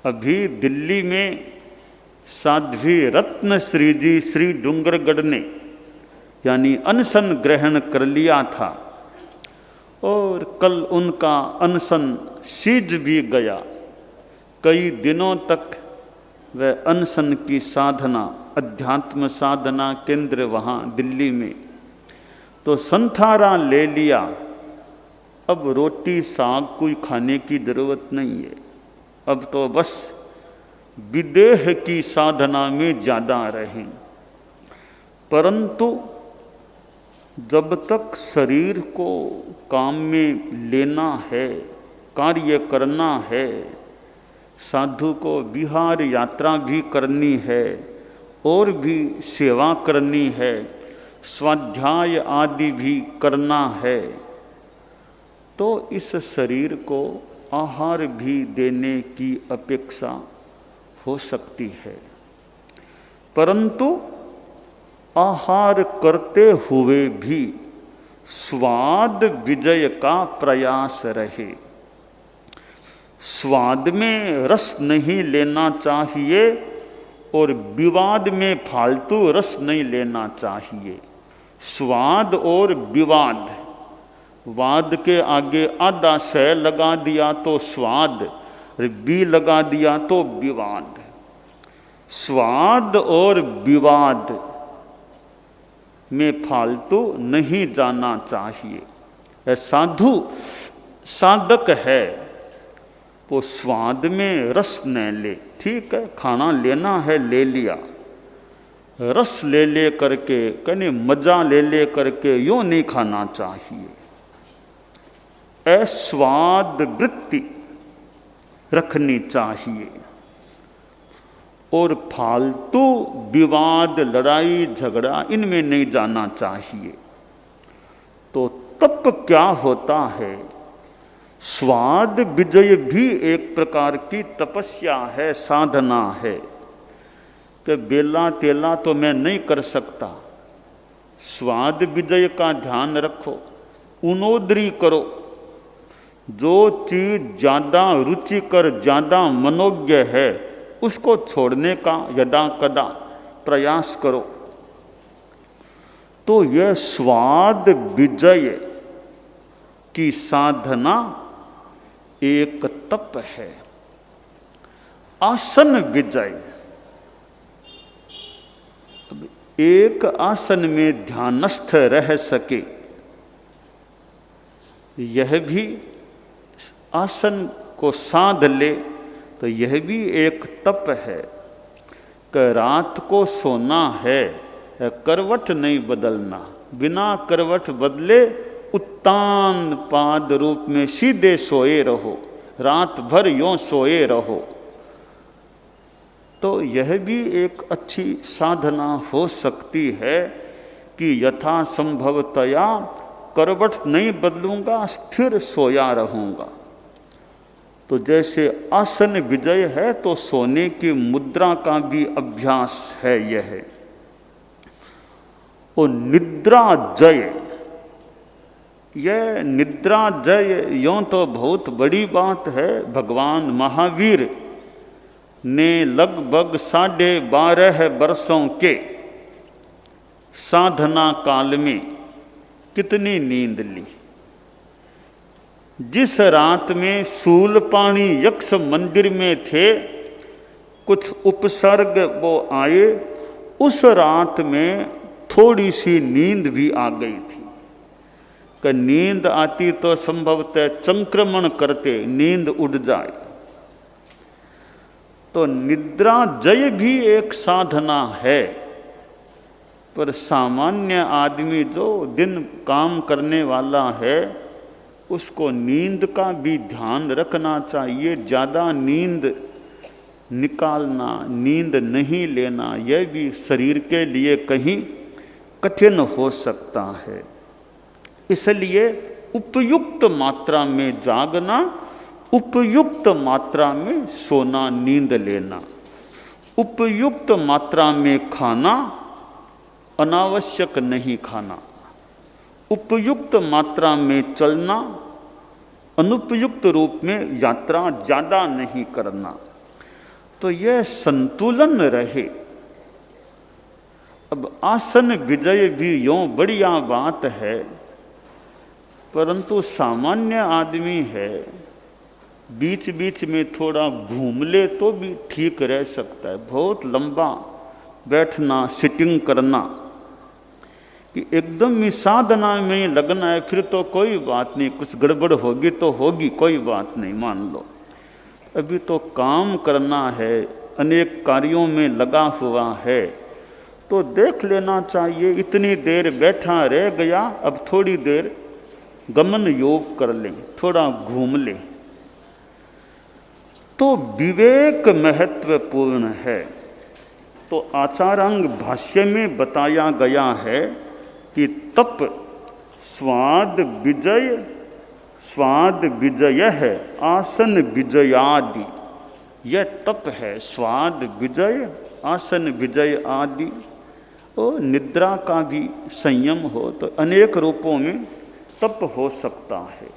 अभी दिल्ली में साध्वी रत्न श्री जी श्री डूंगरगढ़ ने यानी अनशन ग्रहण कर लिया था और कल उनका अनशन सीज भी गया। कई दिनों तक वह अनशन की साधना, अध्यात्म साधना केंद्र वहाँ दिल्ली में, तो संथारा ले लिया। अब रोटी साग कोई खाने की जरूरत नहीं है, अब तो बस विदेह की साधना में ज़्यादा रहें। परंतु जब तक शरीर को काम में लेना है, कार्य करना है, साधु को विहार यात्रा भी करनी है और भी सेवा करनी है, स्वाध्याय आदि भी करना है, तो इस शरीर को आहार भी देने की अपेक्षा हो सकती है। परंतु आहार करते हुए भी स्वाद विजय का प्रयास रहे। स्वाद में रस नहीं लेना चाहिए और विवाद में फालतू रस नहीं लेना चाहिए। स्वाद और विवाद, वाद के आगे आधा शय लगा दिया तो स्वाद, बी लगा दिया तो विवाद। स्वाद और विवाद में फालतू नहीं जाना चाहिए। साधु साधक है वो स्वाद में रस न ले, ठीक है, खाना लेना है ले लिया, रस ले करके कहीं मजा ले करके यूं नहीं खाना चाहिए। स्वाद वृत्ति रखनी चाहिए और फालतू विवाद, लड़ाई झगड़ा इनमें नहीं जाना चाहिए। तो तप क्या होता है? स्वाद विजय भी एक प्रकार की तपस्या है, साधना है। कि बेला तेला तो मैं नहीं कर सकता, स्वाद विजय का ध्यान रखो, उनोदरी करो। जो चीज ज्यादा रुचिकर, ज्यादा मनोज्ञ है, उसको छोड़ने का यदा कदा प्रयास करो। तो यह स्वाद विजय की साधना एक तप है। आसन विजय, एक आसन में ध्यानस्थ रह सके, यह भी आसन को साध ले तो यह भी एक तप है। कि रात को सोना है, करवट नहीं बदलना, बिना करवट बदले उत्तान पाद रूप में सीधे सोए रहो, रात भर यों सोए रहो। तो यह भी एक अच्छी साधना हो सकती है कि यथा संभवतया करवट नहीं बदलूंगा, स्थिर सोया रहूंगा। तो जैसे आसन विजय है तो सोने की मुद्रा का भी अभ्यास है यह। और निद्रा जय, यह निद्रा जय यों तो बहुत बड़ी बात है। भगवान महावीर ने लगभग 12.5 वर्षों के साधना काल में कितनी नींद ली। जिस रात में शूलपाणी यक्ष मंदिर में थे, कुछ उपसर्ग वो आए, उस रात में थोड़ी सी नींद भी आ गई थी। कि नींद आती तो संभवतः संक्रमण करते नींद उड़ जाए। तो निद्रा जय भी एक साधना है। पर सामान्य आदमी जो दिन काम करने वाला है, उसको नींद का भी ध्यान रखना चाहिए। ज़्यादा नींद निकालना, नींद नहीं लेना, यह भी शरीर के लिए कहीं कठिन हो सकता है। इसलिए उपयुक्त मात्रा में जागना, उपयुक्त मात्रा में सोना, नींद लेना, उपयुक्त मात्रा में खाना, अनावश्यक नहीं खाना, उपयुक्त मात्रा में चलना, अनुपयुक्त रूप में यात्रा ज़्यादा नहीं करना। तो यह संतुलन रहे। अब आसन विजय भी यूं बढ़िया बात है, परंतु सामान्य आदमी है, बीच बीच में थोड़ा घूम ले तो भी ठीक रह सकता है। बहुत लंबा बैठना, सिटिंग करना कि एकदम ही साधना में लगना है, फिर तो कोई बात नहीं, कुछ गड़बड़ होगी तो होगी, कोई बात नहीं, मान लो। अभी तो काम करना है, अनेक कार्यों में लगा हुआ है, तो देख लेना चाहिए इतनी देर बैठा रह गया, अब थोड़ी देर गमन योग कर लें, थोड़ा घूम लें। तो विवेक महत्वपूर्ण है। तो आचारांग भाष्य में बताया गया है कि तप स्वाद विजय है, आसन विजयादि। यह तप है, स्वाद विजय, आसन विजय आदि। और निद्रा का भी संयम हो तो अनेक रूपों में तप हो सकता है।